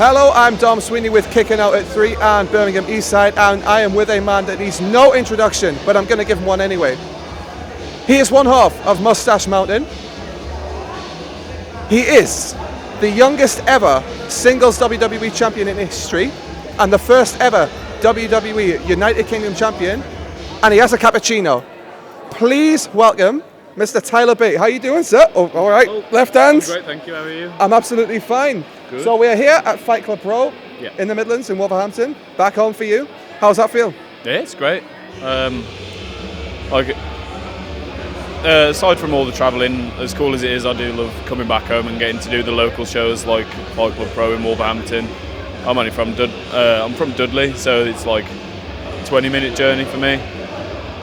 Hello, I'm Dom Sweeney with Kickin out at 3 and Birmingham Eastside, and I am with a man that needs no introduction, but I'm going to give him one anyway. He is one half of Mustache Mountain. He is the youngest ever singles WWE champion in history and the first ever WWE United Kingdom Champion, and he has a cappuccino. Please welcome Mr. Tyler Bate. How are you doing, sir? Oh, all right. Oh, left hand. Great, thank you. How are you? I'm absolutely fine. Good. So we're here at Fight Club Pro in the Midlands in Wolverhampton. Back home for you. How's that feel? Yeah, it's great. Aside from all the travelling, as cool as it is, I do love coming back home and getting to do the local shows like Fight Club Pro in Wolverhampton. I'm only from Dudley, so it's like a 20-minute journey for me.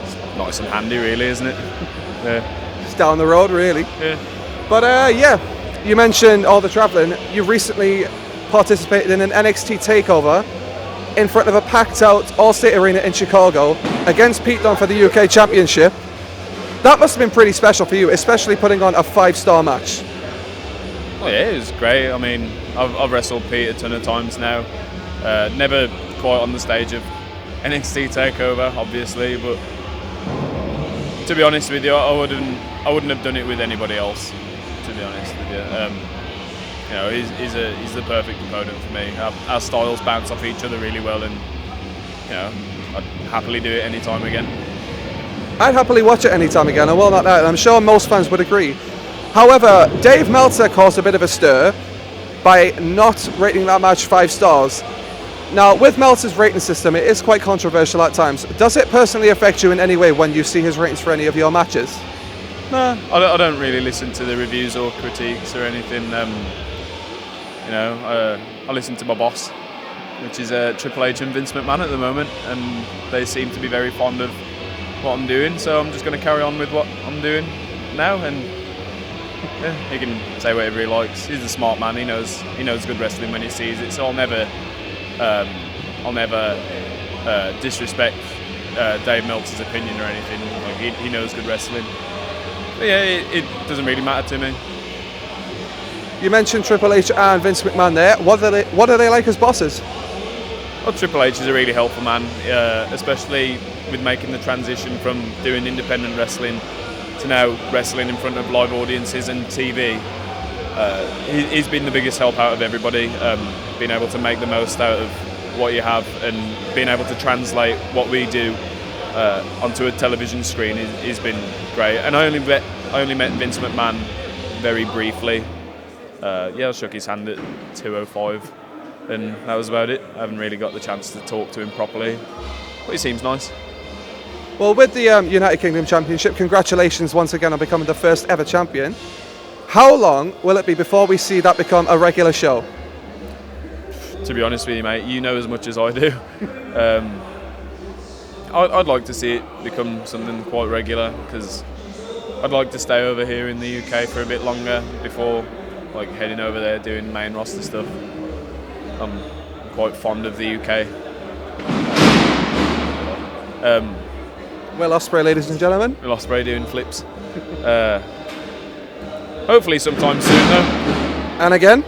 It's nice and handy, really, isn't it? Yeah. It's down the road, really. Yeah. But you mentioned all the travelling. You recently participated in an NXT takeover in front of a packed-out Allstate Arena in Chicago against Pete Dunne for the UK Championship. That must have been pretty special for you, especially putting on a 5-star match. Well, yeah, it was great. I mean, I've wrestled Pete a ton of times now. Never quite on the stage of NXT takeover, obviously, but to be honest with you, I wouldn't have done it with anybody else. To be honest with you, he's the perfect opponent for me. Our styles bounce off each other really well, and I'd happily do it any time again. I'd happily watch it any time again. I will not doubt. I'm sure most fans would agree. However, Dave Meltzer caused a bit of a stir by not rating that match 5 stars. Now, with Meltzer's rating system, it is quite controversial at times. Does it personally affect you in any way when you see his ratings for any of your matches? No, I don't really listen to the reviews or critiques or anything. I listen to my boss, which is Triple H and Vince McMahon at the moment, and they seem to be very fond of what I'm doing. So I'm just going to carry on with what I'm doing now, and he can say whatever he likes. He's a smart man. He knows good wrestling when he sees it. So I'll never disrespect Dave Meltzer's opinion or anything. Like he knows good wrestling. But yeah, it doesn't really matter to me. You mentioned Triple H and Vince McMahon there. What are they like as bosses? Well, Triple H is a really helpful man, especially with making the transition from doing independent wrestling to now wrestling in front of live audiences and TV. He's been the biggest help out of everybody, being able to make the most out of what you have and being able to translate what we do onto a television screen has been great. And I only met Vince McMahon very briefly. I shook his hand at 2:05, and that was about it. I haven't really got the chance to talk to him properly, but he seems nice. Well, with the United Kingdom Championship, congratulations once again on becoming the first ever champion. How long will it be before we see that become a regular show? To be honest with you, mate, you know as much as I do. I'd like to see it become something quite regular, because I'd like to stay over here in the UK for a bit longer before heading over there doing main roster stuff. I'm quite fond of the UK. Will Ospreay, ladies and gentlemen. Will Ospreay doing flips. Hopefully sometime soon, though. And again?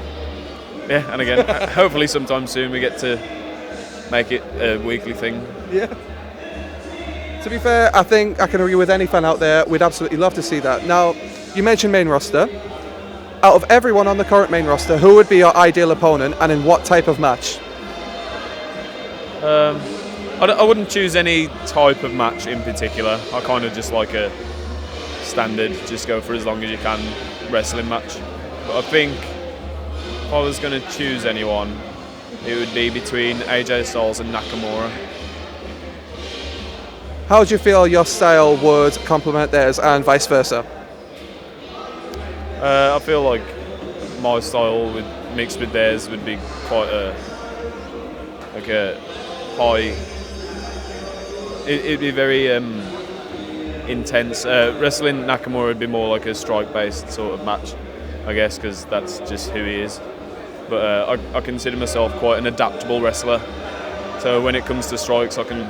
Yeah, and again. Hopefully sometime soon we get to make it a weekly thing. Yeah. To be fair, I think I can agree with any fan out there. We'd absolutely love to see that. Now, you mentioned main roster. Out of everyone on the current main roster, who would be your ideal opponent, and in what type of match? I wouldn't choose any type of match in particular. I kind of just like a standard, just go for as long as you can wrestling match. But I think if I was going to choose anyone, it would be between AJ Styles and Nakamura. How do you feel your style would complement theirs and vice versa? I feel like my style mixed with theirs would be quite a high. It'd be very intense. Wrestling Nakamura would be more like a strike-based sort of match, I guess, because that's just who he is. But I consider myself quite an adaptable wrestler. So when it comes to strikes, I can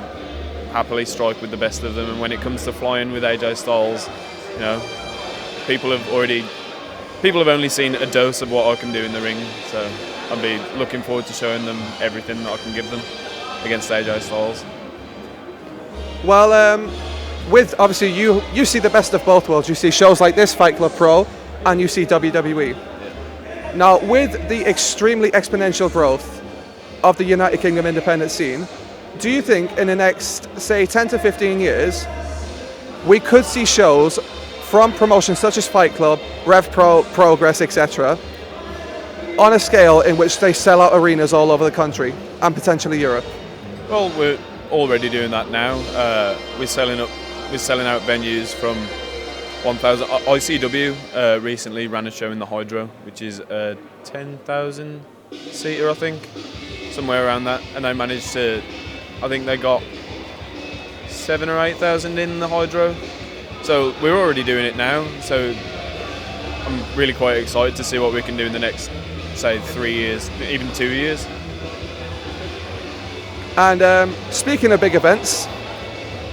happily strike with the best of them. And when it comes to flying with AJ Styles, people have already people have only seen a dose of what I can do in the ring, so I'll be looking forward to showing them everything that I can give them against AJ Styles. Well, with obviously you see the best of both worlds. You see shows like this, Fight Club Pro, and you see WWE. Now, with the extremely exponential growth of the United Kingdom independent scene, do you think in the next, say, 10 to 15 years, we could see shows from promotions such as Fight Club, Rev Pro, Progress, etc., on a scale in which they sell out arenas all over the country and potentially Europe? Well, we're already doing that now. We're selling out venues from 1,000. ICW recently ran a show in the Hydro, which is a 10,000 seater, I think, somewhere around that, and they managed to. I think they got 7,000 or 8,000 in the Hydro. So we're already doing it now. So I'm really quite excited to see what we can do in the next, say, 3 years, even 2 years. And speaking of big events,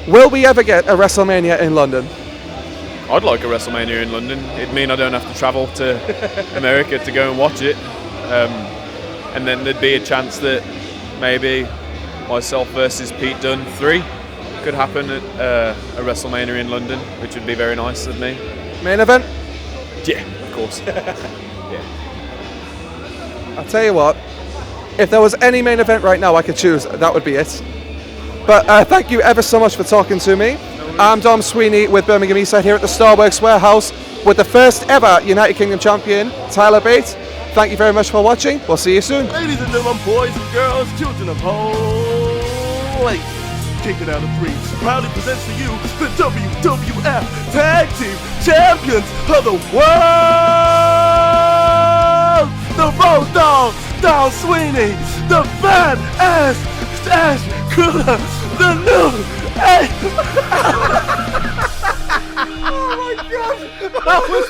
will we ever get a WrestleMania in London? I'd like a WrestleMania in London. It'd mean I don't have to travel to America to go and watch it. And then there'd be a chance that maybe myself versus Pete Dunne 3 could happen at a WrestleMania in London, which would be very nice of me. Main event? Yeah, of course. Yeah. I'll tell you what, if there was any main event right now I could choose, that would be it. But thank you ever so much for talking to me. I'm Dom Sweeney with Birmingham Eastside here at the Starworks Warehouse with the first ever United Kingdom Champion, Tyler Bate. Thank you very much for watching. We'll see you soon. Ladies and gentlemen, boys and girls, children of whole ladies, Kickin out of 3 proudly presents to you the WWF Tag Team Champions of the world! The Road Dogg, Dom Sweeney, the Badass Ash Cooler, the new Oh my god! That was